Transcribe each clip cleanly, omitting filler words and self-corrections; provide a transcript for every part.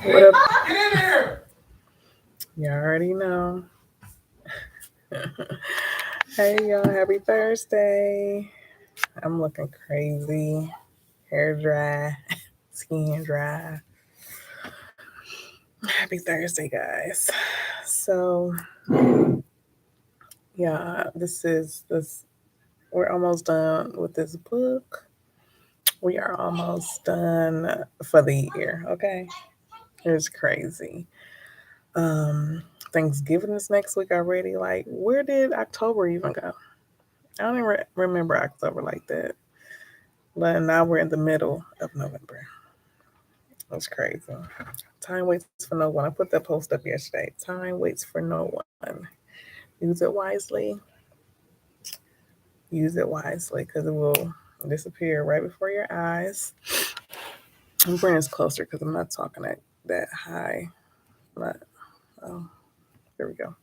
What up? Get in here! You already know. Hey y'all, happy Thursday. I'm looking crazy. Hair dry, skin dry. Happy Thursday, guys. So yeah, this we're almost done with this book. We are almost done for the year, okay? It's crazy. Um Thanksgiving is next week already. Like, where did October even go? I don't even remember October like that. But now we're in the middle of November. That's crazy. Time waits for no one. I put that post up yesterday. Time waits for no one. Use it wisely. Use it wisely because it will disappear right before your eyes. I'm bringing this closer because I'm not talking that high. Not, oh, there we go.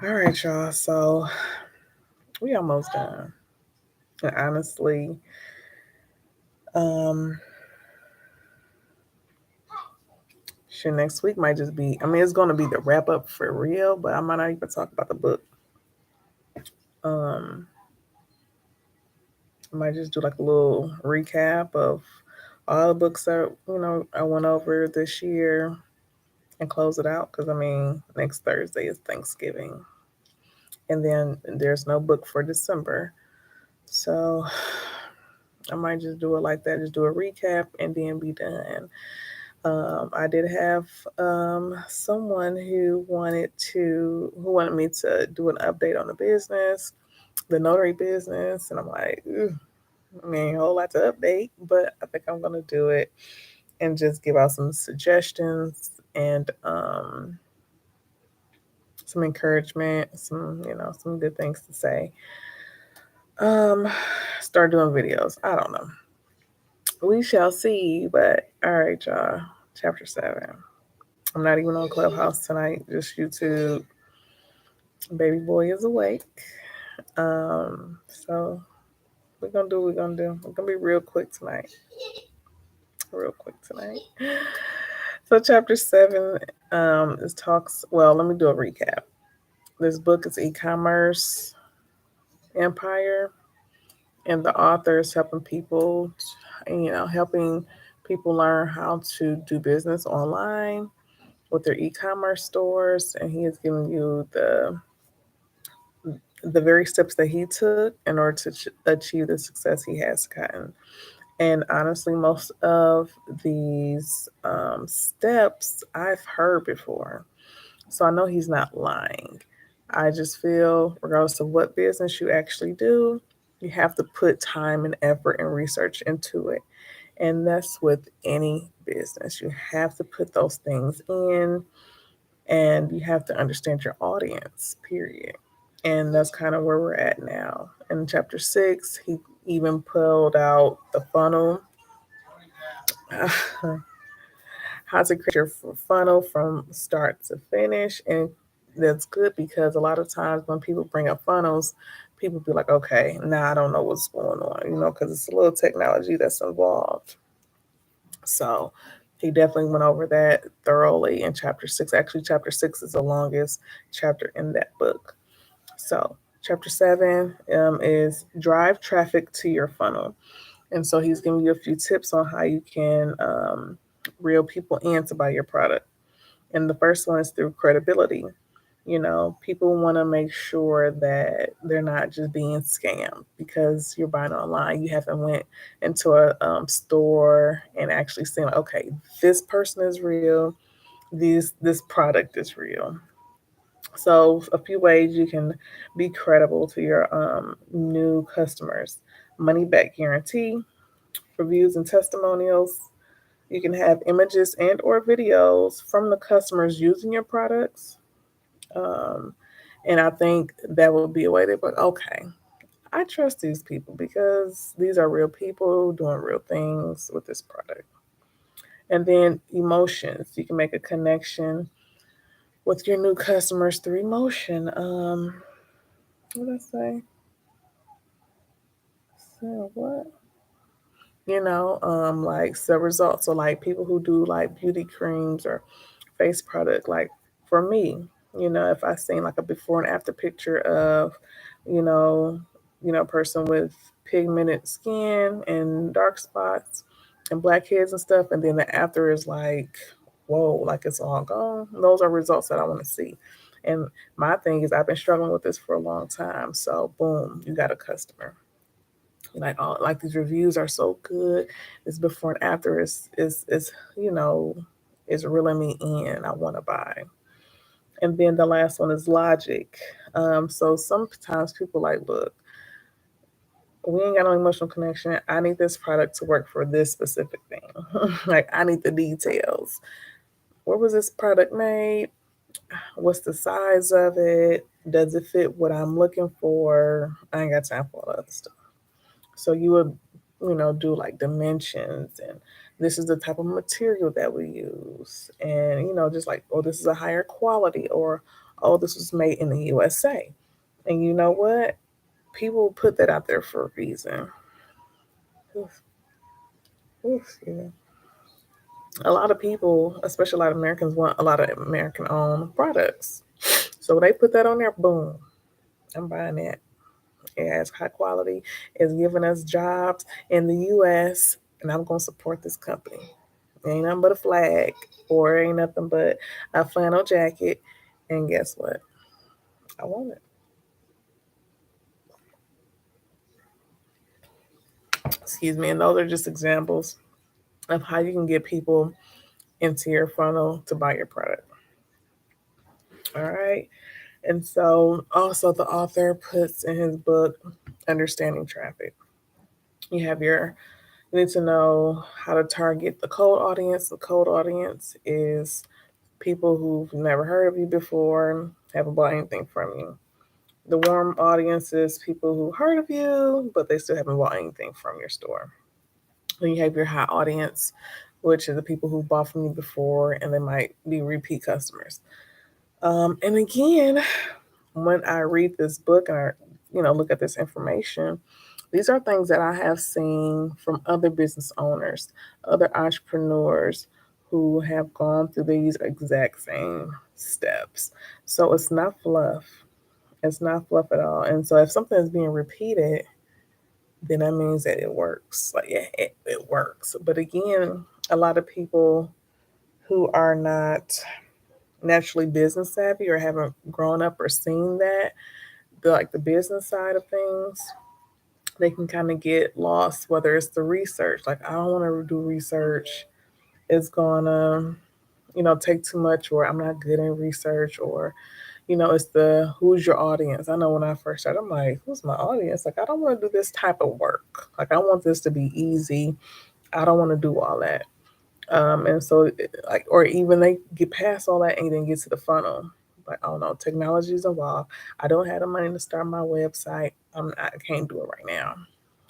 All right, y'all. So we almost done. And honestly, um, sure, next week might just be. I mean, it's going to be the wrap up for real, but I might not even talk about the book. Um, I might just do like a little recap of all the books that I went over this year and close it out. Because I mean, next Thursday is Thanksgiving, and then there's no book for December, so I might just do it like that. Just do a recap and then be done. I did have someone who wanted me to do an update on the business, the notary business, and I'm like, I mean, a whole lot to update, but I think I'm gonna do it and just give out some suggestions and some encouragement, some good things to say. Um, start doing videos. I don't know. We shall see. But all right, y'all. Chapter 7. I'm not even on Clubhouse tonight. Just YouTube. Baby boy is awake. So we're gonna do what we're gonna do. We're gonna be real quick tonight. Real quick tonight. So chapter 7 is talks. Well, let me do a recap. This book is e-commerce empire, and the author is helping people learn how to do business online with their e-commerce stores, and he is giving you the very steps that he took in order to achieve the success he has gotten. And honestly, most of these steps I've heard before. So I know he's not lying. I just feel, regardless of what business you actually do, you have to put time and effort and research into it. And that's with any business. You have to put those things in and you have to understand your audience, period. And that's kind of where we're at now. In chapter 6, he even pulled out the funnel. How to create your funnel from start to finish. And that's good because a lot of times when people bring up funnels, people be like, okay, now I don't know what's going on, because it's a little technology that's involved. So he definitely went over that thoroughly in chapter 6. Actually, chapter 6 is the longest chapter in that book. So chapter 7 is drive traffic to your funnel. And so he's giving you a few tips on how you can reel people in to buy your product. And the first one is through credibility. People want to make sure that they're not just being scammed because you're buying online. You haven't went into a store and actually seen, okay, this person is real. This product is real. So a few ways you can be credible to your new customers: money back guarantee, reviews and testimonials. You can have images and or videos from the customers using your products. Um, and I think that would be a way to be like, okay, I trust these people because these are real people doing real things with this product. And then emotions. You can make a connection with your new customers through emotion. What did I say? So what? like the results. So like people who do like beauty creams or face product, like for me, if I seen like a before and after picture of, you know, person with pigmented skin and dark spots and blackheads and stuff, and then the after is like, whoa, like it's all gone. Those are results that I want to see. And my thing is I've been struggling with this for a long time. So boom, you got a customer. Like all like these reviews are so good. This before and after is you know is reeling me in. I want to buy. And then the last one is logic. So sometimes people like, look, we ain't got no emotional connection. I need this product to work for this specific thing. Like I need the details. Where was this product made? What's the size of it? Does it fit what I'm looking for? I ain't got time for all that other stuff. So you would, do like dimensions and this is the type of material that we use. And, just like, oh, this is a higher quality or, oh, this was made in the USA. And you know what? People put that out there for a reason. Oof, oof, yeah. A lot of people, especially a lot of Americans, want a lot of American owned products. So when they put that on there, boom, I'm buying that. It has high quality. It's giving us jobs in the U.S. and I'm gonna support this company. It ain't nothing but a flag, or it ain't nothing but a flannel jacket. And guess what? I want it. Excuse me. And those are just examples of how you can get people into your funnel to buy your product. All right. And so, also, the author puts in his book, Understanding Traffic. You need to know how to target the cold audience. The cold audience is people who've never heard of you before, haven't bought anything from you. The warm audience is people who heard of you, but they still haven't bought anything from your store. Then you have your hot audience, which are the people who bought from you before and they might be repeat customers. And again, when I read this book and I, look at this information, these are things that I have seen from other business owners, other entrepreneurs who have gone through these exact same steps. So it's not fluff. It's not fluff at all. And so if something is being repeated, then that means that it works. Like, yeah, it works. But again, a lot of people who are not naturally business savvy or haven't grown up or seen that, like the business side of things, they can kind of get lost, whether it's the research. Like, I don't want to do research. It's going to, take too much, or I'm not good in research, or it's the who's your audience. I know when I first started, I'm like, who's my audience? Like, I don't want to do this type of work. Like, I want this to be easy. I don't want to do all that. And so, like, or even they get past all that and then get to the funnel. Like, oh no, technology is involved. I don't have the money to start my website. I can't do it right now.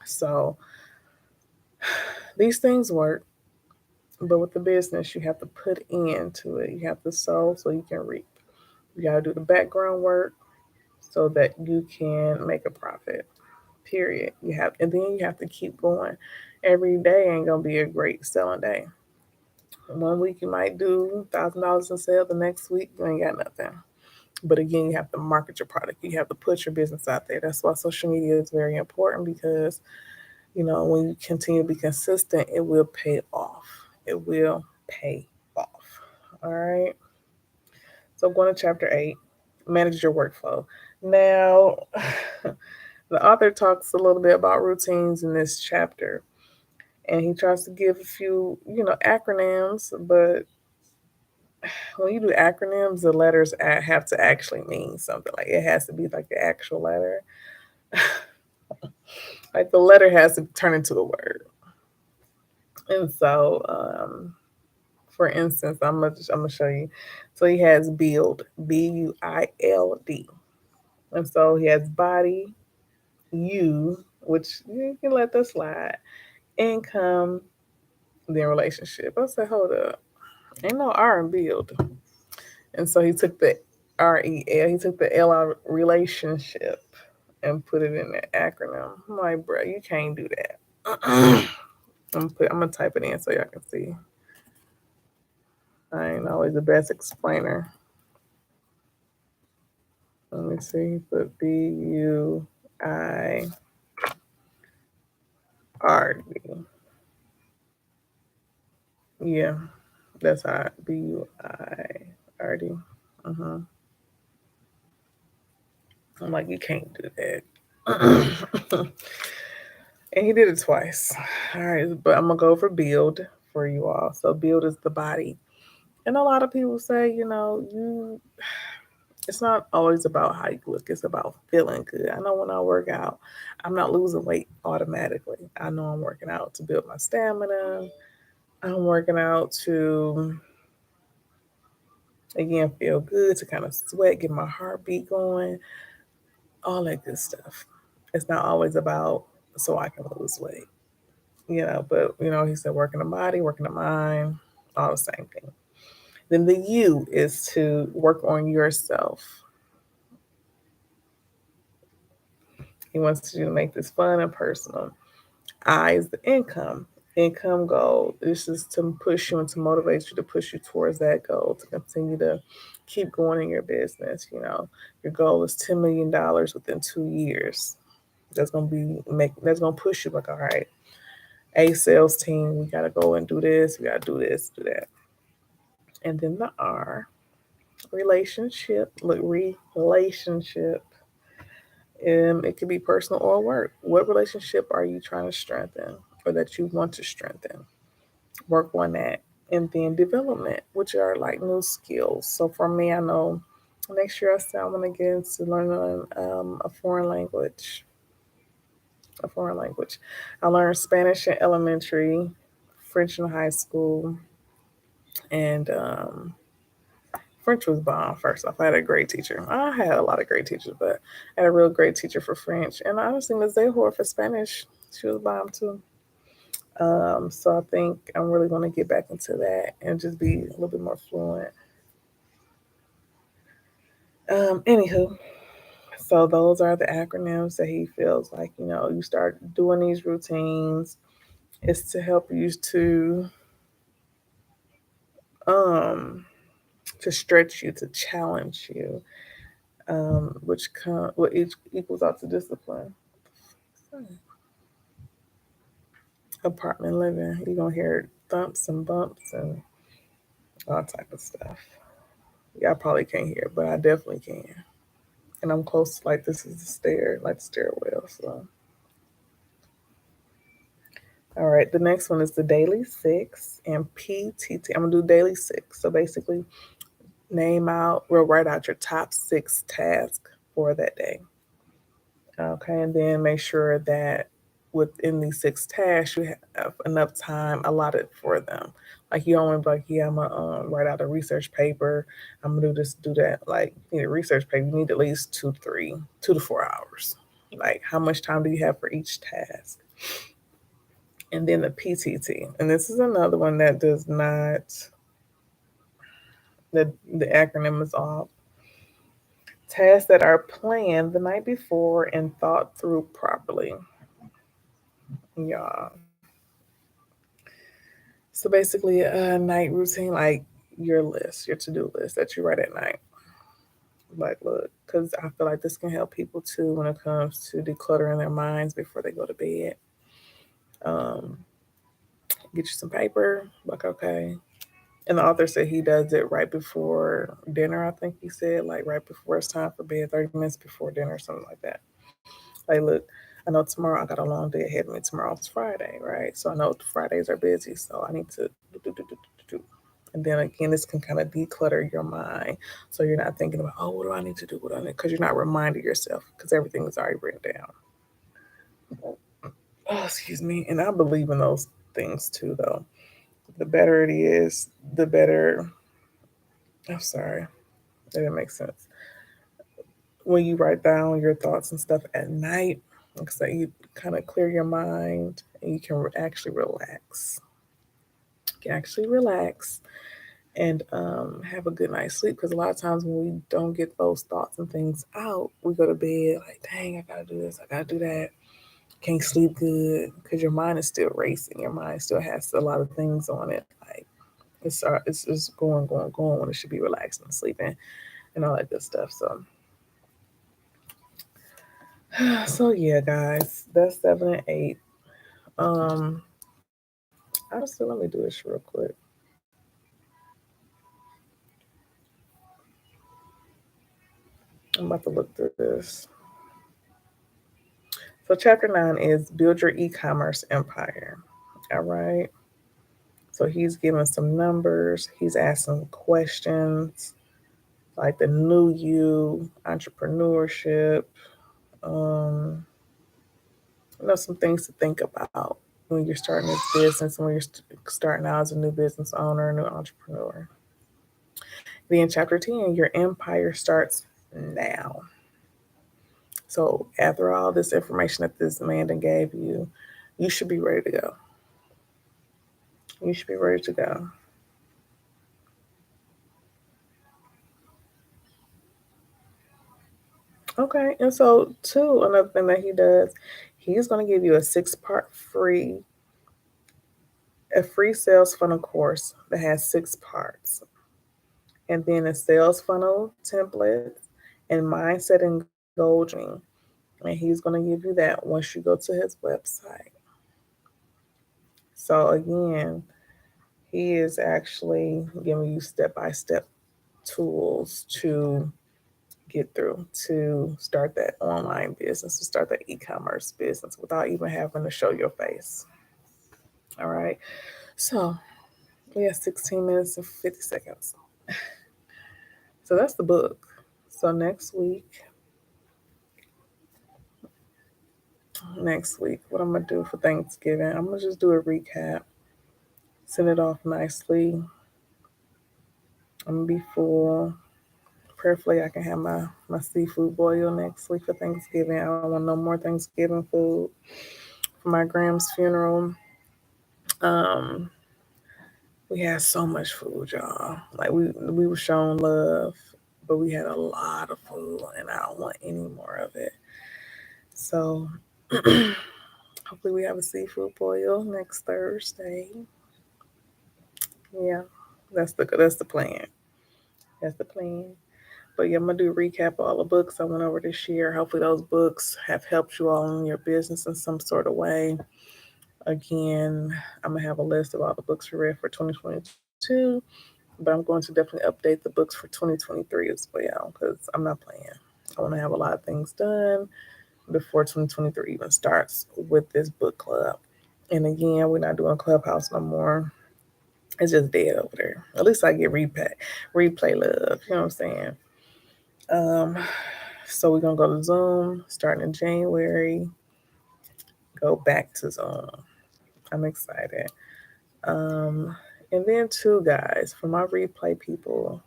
So, these things work. But with the business, you have to put into it. You have to sow so you can reap. You got to do the background work so that you can make a profit. Period. And then you have to keep going. Every day ain't gonna be a great selling day. One week you might do $1,000 in sales. The next week you ain't got nothing. But again, you have to market your product. You have to put your business out there. That's why social media is very important because when you continue to be consistent, it will pay off. It will pay off. All right. So going to chapter 8, manage your workflow. Now, the author talks a little bit about routines in this chapter, and he tries to give a few, acronyms. But when you do acronyms, the letters have to actually mean something. Like it has to be like the actual letter. Like the letter has to turn into a word. And so, for instance, I'm gonna show you. So he has build, BUILD, and so he has body, U, which you can let that slide, income, then relationship. I said, hold up, ain't no R in build, and so he took the REL, he took the L out relationship and put it in the acronym. I'm like, bro, you can't do that. I'm gonna type it in so y'all can see. I ain't always the best explainer. Let me see. Put BUIRD. Yeah, that's how BUIRD. Uh-huh. I'm like, you can't do that. And he did it twice. All right, but I'm gonna go for build for you all. So build is the body. And a lot of people say, it's not always about how you look, it's about feeling good. I know when I work out, I'm not losing weight automatically. I know I'm working out to build my stamina. I'm working out to, again, feel good, to kind of sweat, get my heartbeat going, all that good stuff. It's not always about so I can lose weight, but, he said working the body, working the mind, all the same thing. Then the U is to work on yourself. He wants you to make this fun and personal. I is the income goal. This is to push you and to motivate you, to push you towards that goal, to continue to keep going in your business. Your goal is $10 million within 2 years. That's gonna push you like, all right, a sales team, we gotta go and do this, we gotta do this, do that. And then the R, relationship. Look, relationship. It could be personal or work. What relationship are you trying to strengthen or that you want to strengthen? Work on that. And then development, which are like new skills. So for me, I know next year I said I want to get into learning a foreign language. A foreign language. I learned Spanish in elementary, French in high school, and French was bomb. First off, I had a great teacher. I had a lot of great teachers, but I had a real great teacher for French. And honestly, Ms. Zahor for Spanish, she was bomb too. So I think I'm really going to get back into that and just be a little bit more fluent. Anywho, so those are the acronyms that he feels like, you start doing these routines. It's to help you um to stretch you, to challenge you, which equals out to discipline. Apartment living, you're gonna hear thumps and bumps and all type of stuff. Y'all probably can't hear, but I definitely can. And I'm close, like this is the stairwell. So, all right, the next one is the daily six and PTT. I'm gonna do daily six. So basically, write out your top 6 tasks for that day. Okay, and then make sure that within these 6 tasks, you have enough time allotted for them. Like you don't want to be like, yeah, I'm gonna write out a research paper. I'm gonna do this, do that. Like you need a research paper, you need at least 2 to 4 hours. Like how much time do you have for each task? And then the PTT, and this is another one that does not. The acronym is off. Tasks that are planned the night before and thought through properly. Yeah. So basically, a night routine, like your list, your to-do list that you write at night. Like, look, because I feel like this can help people too when it comes to decluttering their minds before they go to bed. Um, get you some paper, like, okay. And the author said he does it right before dinner, I think he said, like right before it's time for bed, 30 minutes before dinner, something like that. Like, look, I know tomorrow I got a long day ahead of me. Tomorrow's Friday, right? So I know Fridays are busy, so I need to do. And then again, this can kind of declutter your mind, so you're not thinking about, oh, what do I need to do? What do I need? Because you're not reminding yourself, because everything is already written down. Oh, excuse me. And I believe in those things too, though. The better it is, the better. I'm sorry, that didn't make sense. When you write down your thoughts and stuff at night, like I say, you kind of clear your mind and you can actually relax. You can actually relax and have a good night's sleep. Because a lot of times when we don't get those thoughts and things out, we go to bed like, dang, I gotta do this, I gotta do that. can't sleep good because your mind is still racing. Your mind still has a lot of things on it. Like it's just going when it should be relaxing and sleeping and all that good stuff. So yeah, guys, that's 7 and 8. Um, honestly, let me do this real quick. I'm about to look through this. So chapter 9 is build your e-commerce empire. All right. So he's giving some numbers. He's asking questions like the new you, entrepreneurship, um, some things to think about when you're starting this business and when you're starting out as a new business owner, a new entrepreneur. Then chapter 10, your empire starts now. So after all this information that this man gave you, you should be ready to go. You should be ready to go. Okay, and so too, another thing that he does, he's going to give you a free sales funnel course that has 6 parts, and then a sales funnel template and mindset and goal training. And he's going to give you that once you go to his website. So again, he is actually giving you step by step tools to get through to start that online business, to start that e-commerce business without even having to show your face. All right. So we have 16 minutes and 50 seconds. So that's the book. So next week, what I'm gonna do for Thanksgiving, I'm gonna just do a recap, send it off nicely. I'm gonna be full. Prayerfully, I can have my seafood boil next week for Thanksgiving. I don't want no more Thanksgiving food for my Gram's funeral. Um, we had so much food, y'all. Like we were shown love, but we had a lot of food, and I don't want any more of it. So hopefully we have a seafood boil next Thursday. Yeah, that's the plan. That's the plan. But yeah, I'm gonna do a recap of all the books I went over this year. Hopefully those books have helped you all in your business in some sort of way. Again, I'm gonna have a list of all the books we read for 2022, but I'm going to definitely update the books for 2023 as well because I'm not playing. I want to have a lot of things done before 2023 even starts with this book club. And again, we're not doing Clubhouse no more. It's just dead over there. At least I get replay love. You know what I'm saying? Um, so we're gonna go to Zoom starting in January. Go back to Zoom. I'm excited. Um, and then too, guys, for my replay people,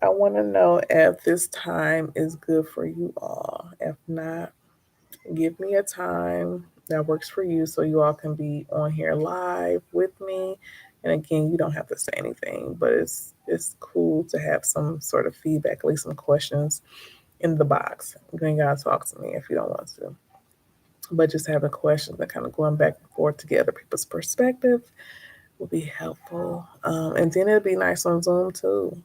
I want to know if this time is good for you all. If not, give me a time that works for you so you all can be on here live with me. And again, you don't have to say anything, but it's cool to have some sort of feedback, at least some questions in the box. You ain't gotta talk to me if you don't want to. But just having questions and kind of going back and forth to get other people's perspective will be helpful. And then it'll be nice on Zoom too.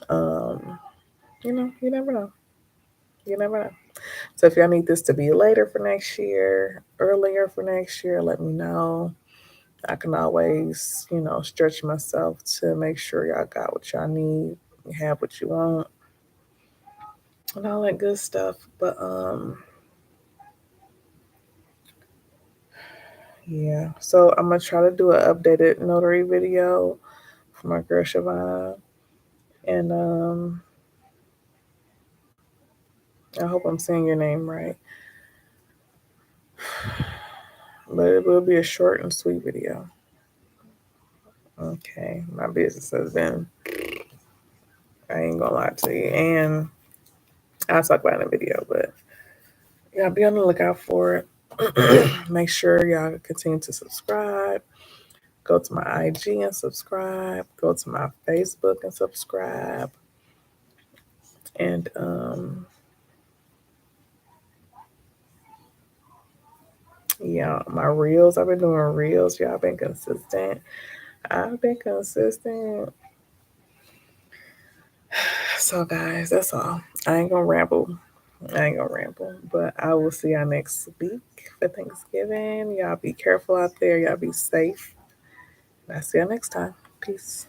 Um, you never know. You never know. So if y'all need this to be later for next year, earlier for next year, let me know. I can always, stretch myself to make sure y'all got what y'all need, you have what you want, and all that good stuff. But yeah. So I'm gonna try to do an updated notary video for my girl Siobhan, and I hope I'm saying your name right. But it will be a short and sweet video. Okay, my business has been. I ain't gonna lie to you, and I'll talk about it in the video, but y'all be on the lookout for it. Make sure y'all continue to subscribe. Go to my IG and subscribe. Go to my Facebook and subscribe. And Yeah, my reels. I've been doing reels. Y'all been consistent. I've been consistent. So guys, that's all. I ain't gonna ramble. I ain't gonna ramble. But I will see y'all next week for Thanksgiving. Y'all be careful out there. Y'all be safe. I'll see y'all next time. Peace.